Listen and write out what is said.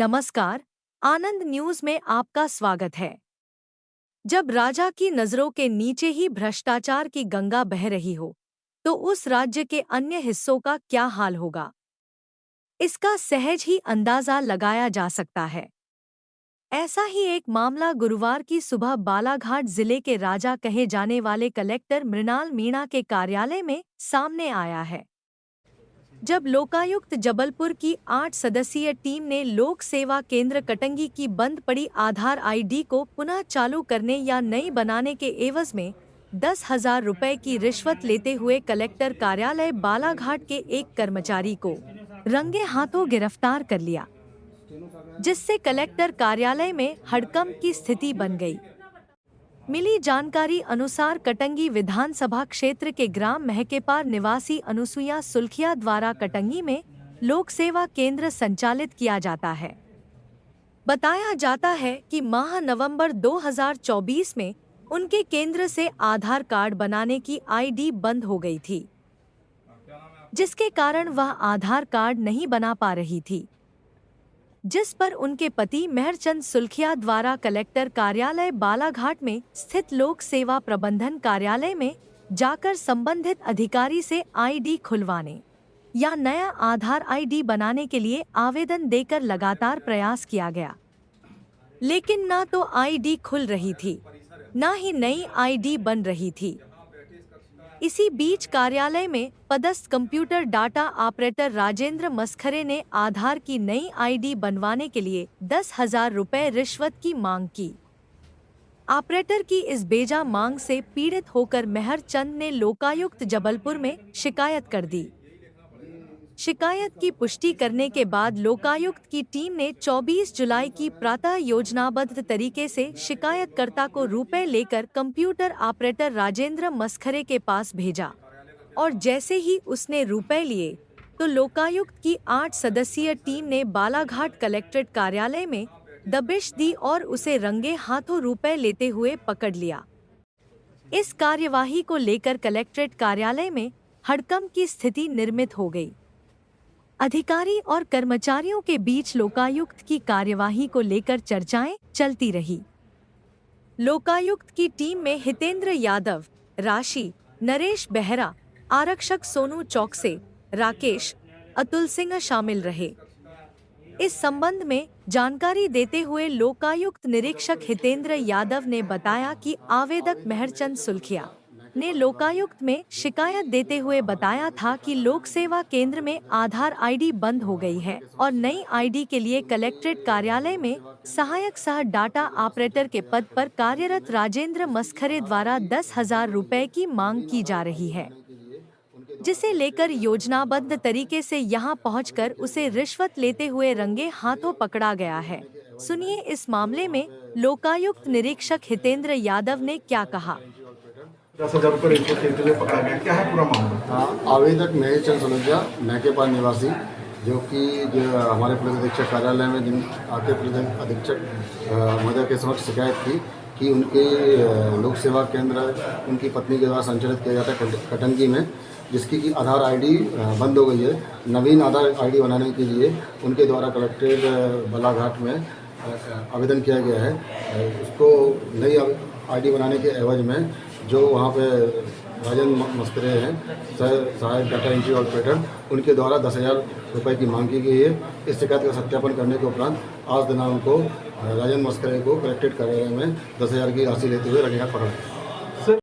नमस्कार, आनंद न्यूज में आपका स्वागत है। जब राजा की नजरों के नीचे ही भ्रष्टाचार की गंगा बह रही हो, तो उस राज्य के अन्य हिस्सों का क्या हाल होगा, इसका सहज ही अंदाजा लगाया जा सकता है। ऐसा ही एक मामला गुरुवार की सुबह बालाघाट जिले के राजा कहे जाने वाले कलेक्टर मृणाल मीणा के कार्यालय में सामने आया है। जब लोकायुक्त जबलपुर की 8 सदस्यीय टीम ने लोक सेवा केंद्र कटंगी की बंद पड़ी आधार आईडी को पुनः चालू करने या नई बनाने के एवज में 10,000 रुपए की रिश्वत लेते हुए कलेक्टर कार्यालय बालाघाट के एक कर्मचारी को रंगे हाथों गिरफ्तार कर लिया, जिससे कलेक्टर कार्यालय में हड़कंप की स्थिति बन गई। मिली जानकारी अनुसार कटंगी विधानसभा क्षेत्र के ग्राम महकेपार निवासी अनुसुईया सुलखिया द्वारा कटंगी में लोक सेवा केंद्र संचालित किया जाता है। बताया जाता है कि माह नवंबर 2024 में उनके केंद्र से आधार कार्ड बनाने की आईडी बंद हो गई थी, जिसके कारण वह आधार कार्ड नहीं बना पा रही थी, जिस पर उनके पति मेहरचंद सुलखिया द्वारा कलेक्टर कार्यालय बालाघाट में स्थित लोक सेवा प्रबंधन कार्यालय में जाकर संबंधित अधिकारी से आईडी खुलवाने या नया आधार आईडी बनाने के लिए आवेदन देकर लगातार प्रयास किया गया, लेकिन न तो आईडी खुल रही थी, न ही नई आईडी बन रही थी। इसी बीच कार्यालय में पदस्थ कंप्यूटर डाटा ऑपरेटर राजेंद्र मस्खरे ने आधार की नई आईडी बनवाने के लिए 10,000 रुपए रिश्वत की मांग की। ऑपरेटर की इस बेजा मांग से पीड़ित होकर मेहरचंद ने लोकायुक्त जबलपुर में शिकायत कर दी। शिकायत की पुष्टि करने के बाद लोकायुक्त की टीम ने 24 जुलाई की प्रातः योजनाबद्ध तरीके से शिकायतकर्ता को रुपए लेकर कंप्यूटर ऑपरेटर राजेंद्र मस्खरे के पास भेजा, और जैसे ही उसने रुपए लिए तो लोकायुक्त की 8 सदस्यीय टीम ने बालाघाट कलेक्ट्रेट कार्यालय में दबिश दी और उसे रंगे हाथों रुपए लेते हुए पकड़ लिया। इस कार्यवाही को लेकर कलेक्ट्रेट कार्यालय में हड़कंप की स्थिति निर्मित हो गई। अधिकारी और कर्मचारियों के बीच लोकायुक्त की कार्यवाही को लेकर चर्चाएं चलती रही। लोकायुक्त की टीम में हितेंद्र यादव, राशि, नरेश बेहरा, आरक्षक सोनू चौकसे, राकेश, अतुल सिंह शामिल रहे। इस संबंध में जानकारी देते हुए लोकायुक्त निरीक्षक हितेंद्र यादव ने बताया कि आवेदक मेहरचंद सुलखिया ने लोकायुक्त में शिकायत देते हुए बताया था कि लोक सेवा केंद्र में आधार आईडी बंद हो गई है और नई आईडी के लिए कलेक्ट्रेट कार्यालय में सहायक सह डाटा ऑपरेटर के पद पर कार्यरत राजेंद्र मस्खरे द्वारा 10,000 रुपए की मांग की जा रही है, जिसे लेकर योजनाबद्ध तरीके से यहां पहुंचकर उसे रिश्वत लेते हुए रंगे हाथों पकड़ा गया है। सुनिए इस मामले में लोकायुक्त निरीक्षक हितेंद्र यादव ने क्या कहा। 10,000 रुपये रिश्वत लेते हुए पकड़ा गया, क्या है पूरा मामला? हाँ, आवेदक मेहरचंद सुलखिया महकेपार निवासी, जो हमारे पुलिस अधीक्षक कार्यालय में जिन आके पुलिस अधीक्षक महोदय के समक्ष शिकायत की कि उनके लोक सेवा केंद्र उनकी पत्नी के द्वारा संचालित किया जाता है कटंगी में, जिसकी कि आधार आईडी बंद हो गई है। नवीन आधार आईडी बनाने के लिए उनके द्वारा कलेक्ट्रेट बालाघाट में आवेदन किया गया है। उसको नई आईडी बनाने के एवज में जो वहाँ पे राजेंद्र मस्करे हैं, सहायक डाटा एंट्री ऑपरेटर, उनके द्वारा 10,000 रुपये की मांग की गई है। इस शिकायत का सत्यापन करने के उपरांत आज दिनांक को राजेंद्र मस्करे को कलेक्ट्रेट कार्यालय में 10,000 की राशि लेते हुए रंगे हाथ पकड़ा।